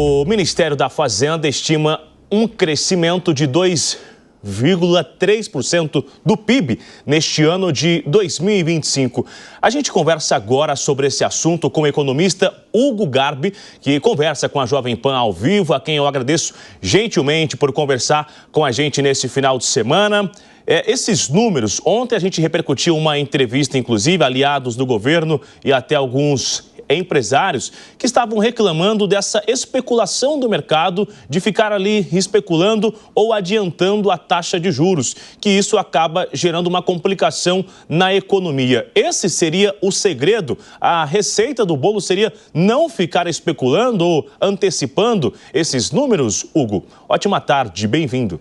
O Ministério da Fazenda estima um crescimento de 2,3% do PIB neste ano de 2025. A gente conversa agora sobre esse assunto com o economista Hugo Garbi, que conversa com a Jovem Pan ao vivo, a quem eu agradeço gentilmente por conversar com a gente nesse final de semana. Esses números, ontem a gente repercutiu uma entrevista, inclusive, aliados do governo e até alguns empresários que estavam reclamando dessa especulação do mercado, de ficar ali especulando ou adiantando a taxa de juros, que isso acaba gerando uma complicação na economia. Esse seria o segredo? A receita do bolo seria não ficar especulando ou antecipando esses números, Hugo? Ótima tarde, bem-vindo.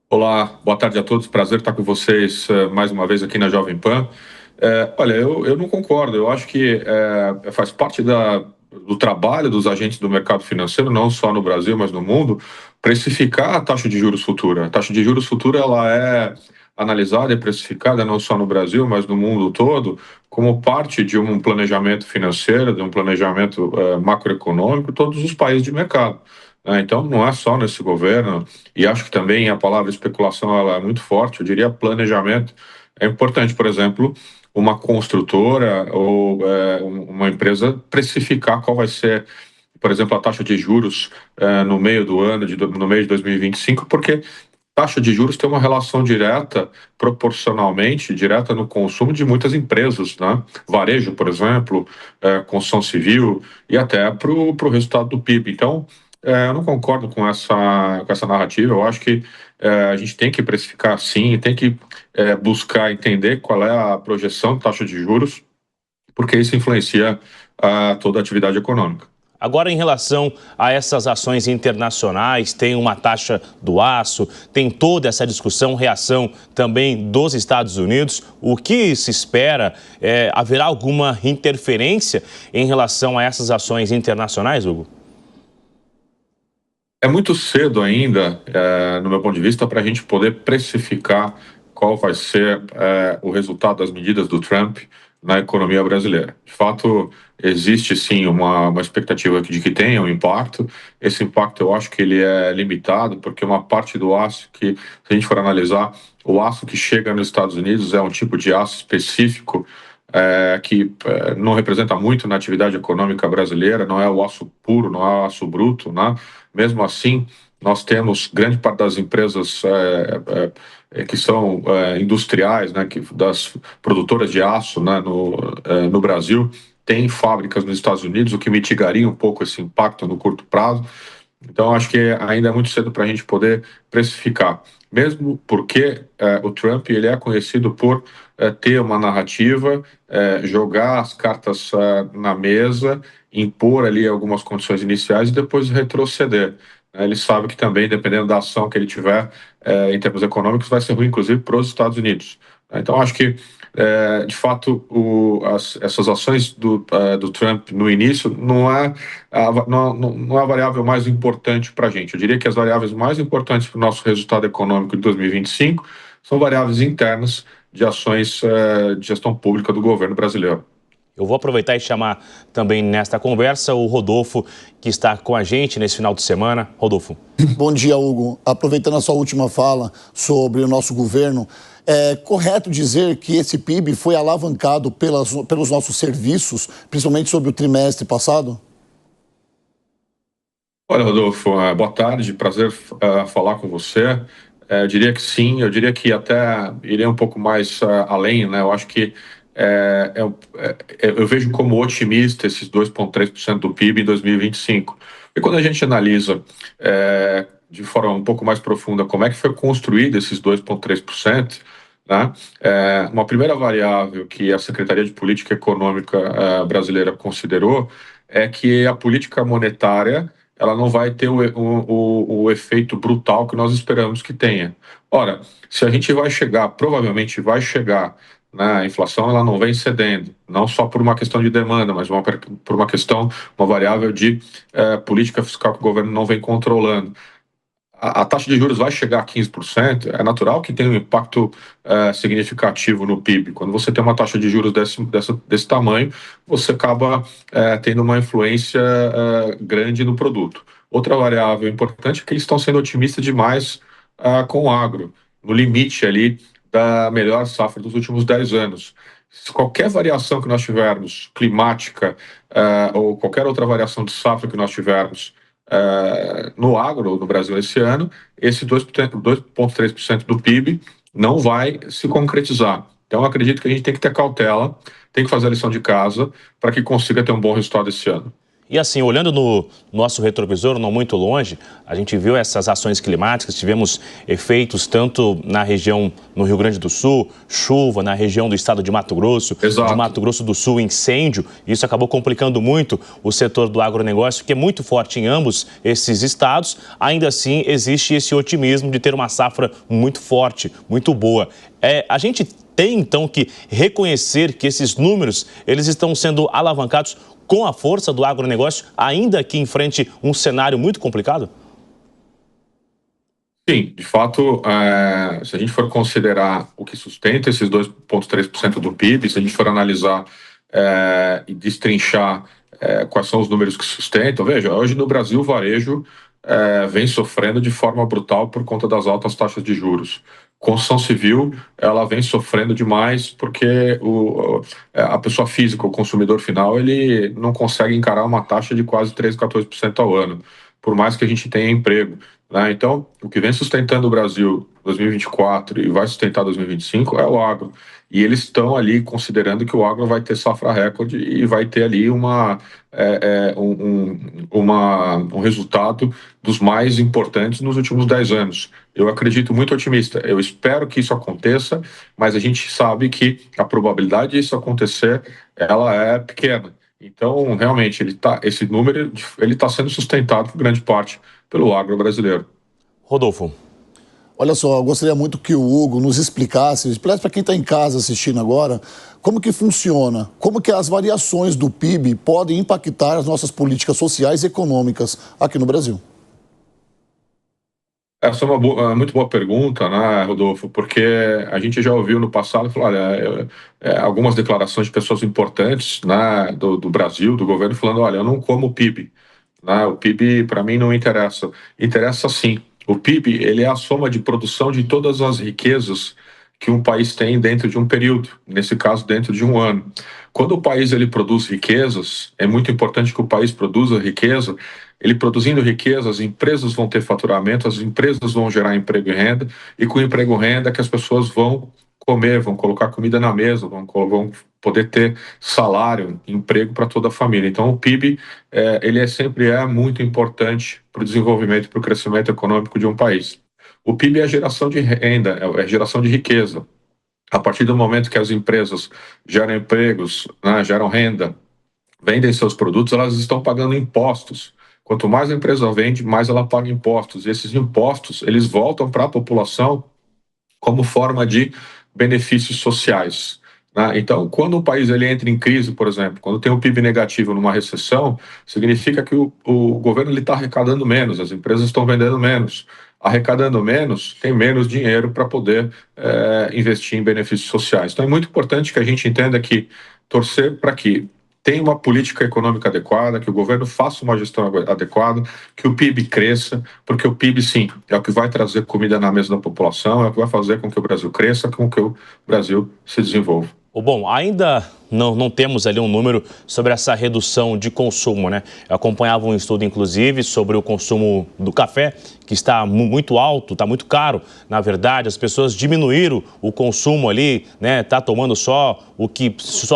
Olá, boa tarde a todos, prazer estar com vocês mais uma vez aqui na Jovem Pan. Olha, eu não concordo, eu acho que faz parte do trabalho dos agentes do mercado financeiro, não só no Brasil, mas no mundo, precificar a taxa de juros futura. A taxa de juros futura ela é analisada e precificada não só no Brasil, mas no mundo todo, como parte de um planejamento financeiro, de um planejamento macroeconômico, todos os países de mercado. Então, não é só nesse governo, e acho que também a palavra especulação ela é muito forte, eu diria planejamento. É importante, por exemplo, uma construtora ou uma empresa precificar qual vai ser, por exemplo, a taxa de juros no meio do ano, no mês de 2025, porque taxa de juros tem uma relação direta, proporcionalmente direta no consumo de muitas empresas, né? Varejo, por exemplo, construção civil e até para o resultado do PIB. Então, eu não concordo com essa narrativa. Eu acho que a gente tem que precificar sim, tem que buscar entender qual é a projeção de taxa de juros, porque isso influencia toda a atividade econômica. Agora, em relação a essas ações internacionais, tem uma taxa do aço, tem toda essa discussão, reação também dos Estados Unidos. O que se espera? Haverá alguma interferência em relação a essas ações internacionais, Hugo? É muito cedo ainda, no meu ponto de vista, para a gente poder precificar qual vai ser o resultado das medidas do Trump na economia brasileira. De fato, existe sim uma expectativa de que tenha um impacto. Esse impacto eu acho que ele é limitado, porque uma parte do aço que, se a gente for analisar, o aço que chega nos Estados Unidos é um tipo de aço específico que não representa muito na atividade econômica brasileira, não é o aço puro, não é o aço bruto, né? Mesmo assim, nós temos grande parte das empresas que são industriais, né, das produtoras de aço, né, no Brasil, tem fábricas nos Estados Unidos, o que mitigaria um pouco esse impacto no curto prazo. Então, acho que ainda é muito cedo para a gente poder precificar, mesmo porque o Trump ele é conhecido por ter uma narrativa, jogar as cartas na mesa, impor ali algumas condições iniciais e depois retroceder. Ele sabe que também, dependendo da ação que ele tiver em termos econômicos, vai ser ruim, inclusive, para os Estados Unidos. Então, acho que de fato, essas ações do Trump no início não é a variável mais importante para a gente. Eu diria que as variáveis mais importantes para o nosso resultado econômico de 2025 são variáveis internas de ações de gestão pública do governo brasileiro. Eu vou aproveitar e chamar também nesta conversa o Rodolfo, que está com a gente nesse final de semana. Rodolfo. Bom dia, Hugo. Aproveitando a sua última fala sobre o nosso governo, é correto dizer que esse PIB foi alavancado pelos nossos serviços, principalmente sobre o trimestre passado? Olha, Rodolfo, boa tarde, prazer falar com você. Eu diria que sim, eu diria que até iria um pouco mais além, né? Eu acho que eu vejo como otimista esses 2,3% do PIB em 2025. E quando a gente analisa de forma um pouco mais profunda como é que foi construído esses 2,3%, né? Uma primeira variável que a Secretaria de Política Econômica brasileira considerou é que a política monetária ela não vai ter o efeito brutal que nós esperamos que tenha. Ora, se a gente vai chegar, provavelmente vai chegar, né, a inflação ela não vem cedendo, não só por uma questão de demanda, mas por uma questão, uma variável de política fiscal que o governo não vem controlando. a taxa de juros vai chegar a 15%, é natural que tenha um impacto significativo no PIB. Quando você tem uma taxa de juros desse tamanho, você acaba tendo uma influência grande no produto. Outra variável importante é que eles estão sendo otimistas demais com o agro, no limite ali da melhor safra dos últimos 10 anos. Se qualquer variação que nós tivermos, climática, ou qualquer outra variação de safra que nós tivermos no agro no Brasil esse ano, esse 2,3% do PIB não vai se concretizar. Então, eu acredito que a gente tem que ter cautela, tem que fazer a lição de casa para que consiga ter um bom resultado esse ano. E assim, olhando no nosso retrovisor, não muito longe, a gente viu essas ações climáticas, tivemos efeitos tanto na região, no Rio Grande do Sul, chuva, na região do estado de Mato Grosso, Exato. de Mato Grosso do Sul, incêndio. Isso acabou complicando muito o setor do agronegócio, que é muito forte em ambos esses estados. Ainda assim, existe esse otimismo de ter uma safra muito forte, muito boa. A gente tem, então, que reconhecer que esses números, eles estão sendo alavancados com a força do agronegócio, ainda que enfrente um cenário muito complicado? Sim, de fato, se a gente for considerar o que sustenta esses 2,3% do PIB, se a gente for analisar e destrinchar quais são os números que sustentam, veja, hoje no Brasil o varejo vem sofrendo de forma brutal por conta das altas taxas de juros. Construção civil, ela vem sofrendo demais porque a pessoa física, o consumidor final, ele não consegue encarar uma taxa de quase 13%, 14% ao ano, por mais que a gente tenha emprego, né? Então, o que vem sustentando o Brasil 2024 e vai sustentar 2025 é o agro. E eles estão ali considerando que o agro vai ter safra recorde e vai ter ali um resultado dos mais importantes nos últimos 10 anos. Eu acredito muito otimista. Eu espero que isso aconteça, mas a gente sabe que a probabilidade disso acontecer, ela é pequena. Então, realmente, esse número ele está sendo sustentado por grande parte pelo agro brasileiro. Rodolfo. Olha só, eu gostaria muito que o Hugo nos explicasse para quem está em casa assistindo agora, como que funciona, como que as variações do PIB podem impactar as nossas políticas sociais e econômicas aqui no Brasil. Essa é uma muito boa pergunta, né, Rodolfo? Porque a gente já ouviu no passado algumas declarações de pessoas importantes, né, do Brasil, do governo, falando: olha, eu não como PIB. Né? O PIB, para mim, não interessa. Interessa sim. O PIB ele é a soma de produção de todas as riquezas que um país tem dentro de um período, nesse caso, dentro de um ano. Quando o país ele produz riquezas, é muito importante que o país produza riqueza. Ele produzindo riqueza, as empresas vão ter faturamento, as empresas vão gerar emprego e com emprego e renda que as pessoas vão comer, vão colocar comida na mesa, vão poder ter salário, emprego para toda a família. Então o PIB ele sempre é muito importante para o desenvolvimento e para o crescimento econômico de um país. O PIB é a geração de renda, é a geração de riqueza. A partir do momento que as empresas geram empregos, né, geram renda, vendem seus produtos, elas estão pagando impostos. Quanto mais a empresa vende, mais ela paga impostos. E esses impostos, eles voltam para a população como forma de benefícios sociais. Né? Então, quando um país ele entra em crise, por exemplo, quando tem um PIB negativo numa recessão, significa que o governo está arrecadando menos, as empresas estão vendendo menos. Arrecadando menos, tem menos dinheiro para poder investir em benefícios sociais. Então, é muito importante que a gente entenda que torcer para que tenha uma política econômica adequada, que o governo faça uma gestão adequada, que o PIB cresça, porque o PIB, sim, é o que vai trazer comida na mesa da população, é o que vai fazer com que o Brasil cresça, com que o Brasil se desenvolva. Bom, ainda não temos ali um número sobre essa redução de consumo, né? Eu acompanhava um estudo, inclusive, sobre o consumo do café, que está muito alto, está muito caro. Na verdade, as pessoas diminuíram o consumo ali, né? Tá tomando só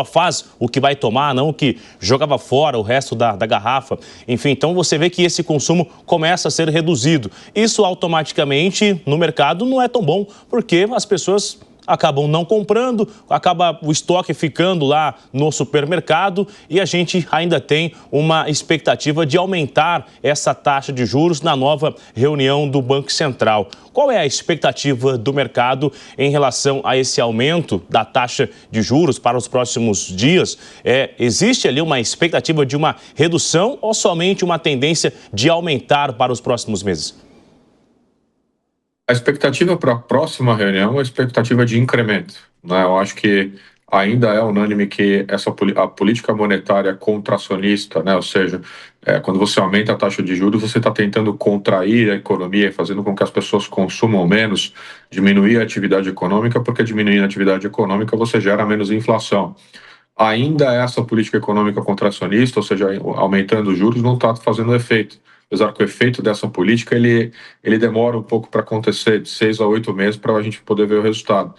faz o que vai tomar, não o que jogava fora o resto da garrafa. Enfim, então você vê que esse consumo começa a ser reduzido. Isso automaticamente no mercado não é tão bom, porque as pessoas acabam não comprando, acaba o estoque ficando lá no supermercado e a gente ainda tem uma expectativa de aumentar essa taxa de juros na nova reunião do Banco Central. Qual é a expectativa do mercado em relação a esse aumento da taxa de juros para os próximos dias? Existe ali uma expectativa de uma redução ou somente uma tendência de aumentar para os próximos meses? A expectativa para a próxima reunião é a expectativa de incremento, né? Eu acho que ainda é unânime que a política monetária contracionista, né? Ou seja, quando você aumenta a taxa de juros, você está tentando contrair a economia, fazendo com que as pessoas consumam menos, diminuir a atividade econômica, porque diminuindo a atividade econômica você gera menos inflação. Ainda essa política econômica contracionista, ou seja, aumentando os juros, não está fazendo efeito. Apesar que o efeito dessa política ele demora um pouco para acontecer, de 6 a 8 meses, para a gente poder ver o resultado.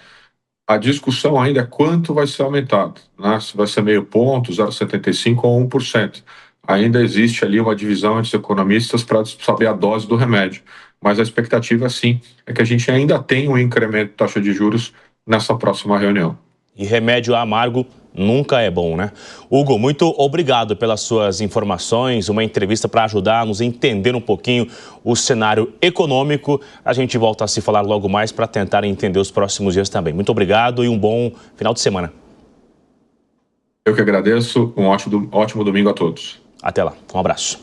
A discussão ainda é quanto vai ser aumentado, né? Se vai ser meio ponto, 0,75 ou 1%. Ainda existe ali uma divisão entre os economistas para saber a dose do remédio. Mas a expectativa, sim, é que a gente ainda tenha um incremento de taxa de juros nessa próxima reunião. E remédio amargo nunca é bom, né? Hugo, muito obrigado pelas suas informações, uma entrevista para ajudar a nos entender um pouquinho o cenário econômico. A gente volta a se falar logo mais para tentar entender os próximos dias também. Muito obrigado e um bom final de semana. Eu que agradeço, um ótimo domingo a todos. Até lá, um abraço.